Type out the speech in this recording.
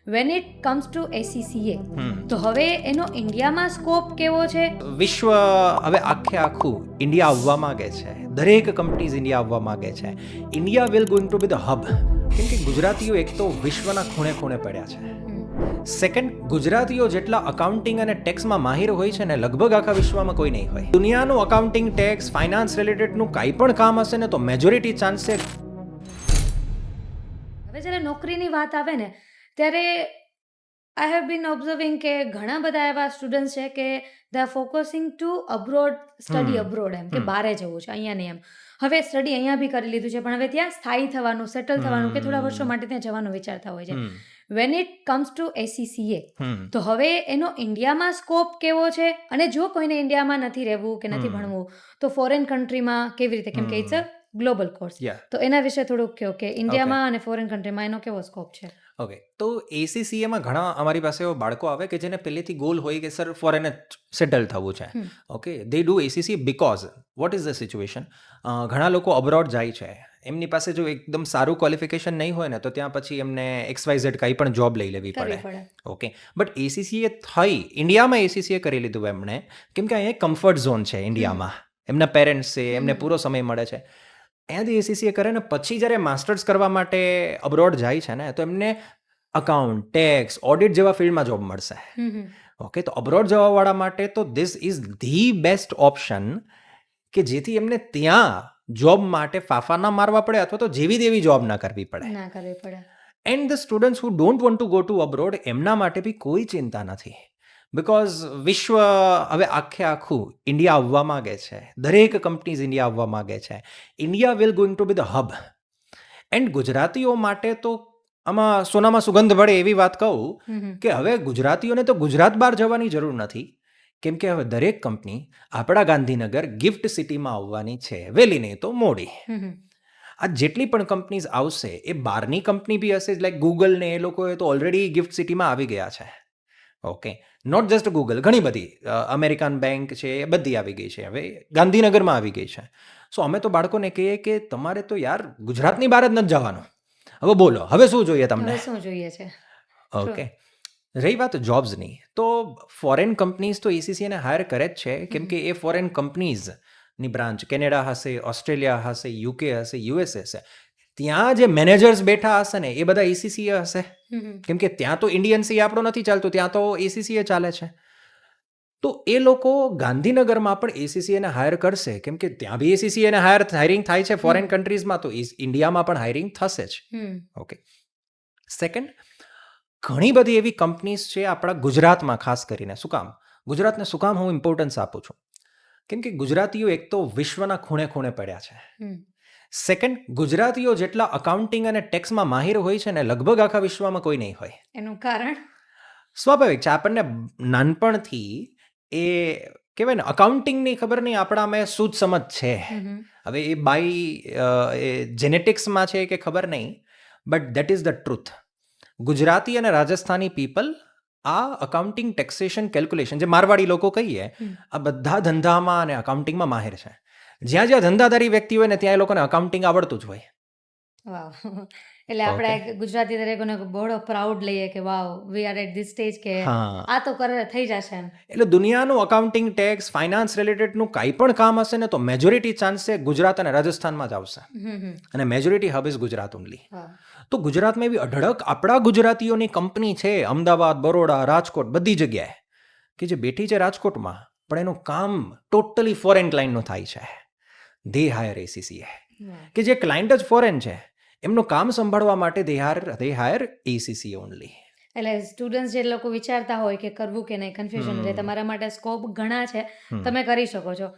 When it comes to ACCA તો હવે એનો ઇન્ડિયામાં સ્કોપ કેવો છે? વિશ્વ હવે આખું ઇન્ડિયા આવવા માંગે છે. દરેક કંપનીઝ ઇન્ડિયા આવવા માંગે છે. India will going to B the hub. કેમ કે ગુજરાતીઓ એક તો વિશ્વના ખૂણે ખૂણે પડ્યા છે. સેકન્ડ, ગુજરાતીઓ જેટલા અકાઉન્ટિંગ અને ટેક્સમાં માહિર હોય છે ને લગભગ આખા વિશ્વમાં કોઈ નહીં હોય. દુનિયાનું અકાઉન્ટિંગ, ટેક્સ, ફાઇનાન્સ રિલેટેડનું કાંઈ પણ કામ હશે ને તો મેજોરિટી ચાન્સ છે. હવે જ્યારે નોકરીની વાત આવે ને ત્યારે આઈ હેવ બીન ઓબ્ઝર્વિંગ કે ઘણા બધા એવા સ્ટુડન્ટ્સ છે કે they are focusing to abroad, study abroad, એમ કે બહારે જવું છે, અહીંયા નહીં એમ. હવે સ્ટડી અહીંયા બી કરી લીધું છે પણ હવે ત્યાં સ્થાયી થવાનું, સેટલ થવાનું કે થોડા વર્ષો માટે ત્યાં જવાનું વિચારતા હોય છે. When it comes to ACCA તો હવે એનો ઇન્ડિયામાં સ્કોપ કેવો છે? અને જો કોઈને ઇન્ડિયામાં નથી રહેવું કે નથી ભણવું તો ફોરેન કન્ટ્રીમાં કેવી રીતે? કેમ કે ઇટ્સ અ ગ્લોબલ કોર્સ. તો એના વિશે થોડુંક કહો કે ઇન્ડિયામાં અને ફોરેન કન્ટ્રીમાં એનો કેવો સ્કોપ છે? ઓકે, તો ACCAમાં ઘણા અમારી પાસે એવા બાળકો આવે કે જેને પહેલેથી ગોલ હોય કે સર ફોરેન જ સેટલ થવું છે. Okay, they do ACCA because what is the situation? ઘણા લોકો અબ્રોડ જાય છે, એમની પાસે જો એકદમ સારું ક્વોલિફિકેશન નહીં હોય ને તો ત્યાં પછી એમને XYZ કાંઈ પણ જોબ લઈ લેવી પડે. ઓકે, બટ ACCA થઈ ઇન્ડિયામાં ACCA કરી લીધું એમણે કેમ કે અહીંયા કમ્ફર્ટ ઝોન છે ઇન્ડિયામાં. એમના પેરેન્ટ્સ છે, એમને પૂરો સમય મળે છે. અહીંયાથી ACCA કરે ને પછી જ્યારે માસ્ટર્સ કરવા માટે અબ્રોડ જાય છે ને તો એમને અકાઉન્ટ, ટેક્સ, ઓડિટ જેવા ફિલ્ડમાં જોબ મળશે. ઓકે, તો અબ્રોડ જવાવાળા માટે તો this is the best option કે જેથી એમને ત્યાં જોબ માટે ફાફા ના મારવા પડે અથવા તો જેવી તેવી જોબ ના કરવી પડે. And the students who don't want to go to abroad એમના માટે બી કોઈ ચિંતા નથી. બિકોઝ વિશ્વ હવે આખું ઇન્ડિયા આવવા માંગે છે. દરેક કંપનીઝ ઇન્ડિયા આવવા માંગે છે. India will going to B the hub. And ગુજરાતીઓ માટે તો આમાં સોનામાં સુગંધ ભળે એવી વાત કહું કે હવે ગુજરાતીઓને તો ગુજરાત બહાર જવાની જરૂર નથી. કેમ કે હવે દરેક કંપની આપણા ગાંધીનગર ગિફ્ટ સિટીમાં આવવાની છે, વહેલી નહીં તો મોડી. આ જેટલી પણ કંપનીઝ આવશે એ બહારની કંપની બી હશે, લાઈક ગૂગલ ને એ લોકોએ તો ઓલરેડી ગિફ્ટ સિટીમાં આવી ગયા છે. ઓકે, નોટ જસ્ટ ગૂગલ, ઘણી બધી અમેરિકન બેંક છે એ બધી આવી ગઈ છે, હવે ગાંધીનગરમાં આવી ગઈ છે. સો અમે તો બાળકોને કહીએ કે તમારે તો યાર ગુજરાતની બહાર જ નથી જવાનું. હવે બોલો, હવે શું જોઈએ તમને? શું જોઈએ છે? ઓકે, રહી વાત જોબ્સની, તો ફોરેન કંપનીઝ તો ACCAને હાયર કરે જ છે કેમ કે એ ફોરેન કંપનીઝની બ્રાન્ચ કેનેડા હશે, ઓસ્ટ્રેલિયા હશે, UK હશે, US હશે. ત્યાં જે મેનેજર્સ બેઠા હશે ને એ બધા ACCA હશે. કેમ કે ત્યાં તો ઇન્ડિયન સી આપણો નથી ચાલતું, ત્યાં તો ACCA ચાલે છે. તો એ લોકો ગાંધીનગરમાં પણ ACCAને હાયર કરશે કેમ કે ત્યાં બી ACCAને હાયરિંગ થાય છે ફોરેન કન્ટ્રીઝમાં, તો ઇન્ડિયામાં પણ હાયરિંગ થશે જ. ઓકે, સેકન્ડ, ઘણી બધી એવી કંપનીઝ છે આપણા ગુજરાતમાં, ખાસ કરીને. શું કામ ગુજરાતને શું કામ હું ઇમ્પોર્ટન્સ આપું છું? કેમ કે ગુજરાતીઓ એક તો વિશ્વના ખૂણે ખૂણે પડ્યા છે. સેકન્ડ, ગુજરાતીઓ જેટલા અકાઉન્ટિંગ અને ટેક્સમાં માહિર હોય છે ને લગભગ આખા વિશ્વમાં કોઈ નહીં હોય. એનું કારણ સ્વાભાવિક છે, આપણને નાનપણથી એ કહેવાય ને અકાઉન્ટિંગની ખબર નહીં આપણામાં શું જ સમજ છે. હવે એ બાય જેનેટિક્સમાં છે કે ખબર નહીં, but that is the truth. Gujarati અને રાજસ્થાની પીપલ આ અકાઉન્ટિંગ, ટેક્સેશન, કેલ્ક્યુલેશન, જે મારવાડી લોકો કહીએ, આ બધા ધંધામાં અને અકાઉન્ટિંગમાં માહિર છે. જ્યાં જ્યાં ધંધાદારી વ્યક્તિ હોય ને ત્યાં એ લોકોને અકાઉન્ટિંગ આવડતું જ હોય. વાવ, એટલે આપણે ગુજરાતી દરેકોને બહુ પ્રાઉડ લઈએ કે wow, we are at this stage કે આ તો થઈ જશે એમ. એટલે દુનિયાનું અકાઉન્ટિંગ, ટેક્સ, ફાઇનાન્સ રિલેટેડનું કાંઈ પણ કામ હશે ને તો મેજોરિટી ચાન્સ છે ગુજરાત અને રાજસ્થાનમાં જ આવશે. અને majority hub is Gujarat only. તો ગુજરાતમાં એવી અઢળક આપણા ગુજરાતીઓની કંપની છે, અમદાવાદ, બરોડા, રાજકોટ, બધી જગ્યાએ, કે જે બેઠી છે રાજકોટમાં પણ એનું કામ ટોટલી ફોરેન ક્લાયન્ટનું થાય છે. દે હાયર ACCA, કે જે ક્લાયન્ટ જ ફોરેન છે એમનું કામ સંભાળવા માટે દે હાયર ACCA ઓનલી. એટલે સ્ટુડન્ટ્સ જે લોકો વિચારતા હોય કે કરવું કે નહીં, કન્ફ્યુઝન, એટલે તમારા માટે સ્કોપ ઘણા છે, તમે કરી શકો છો.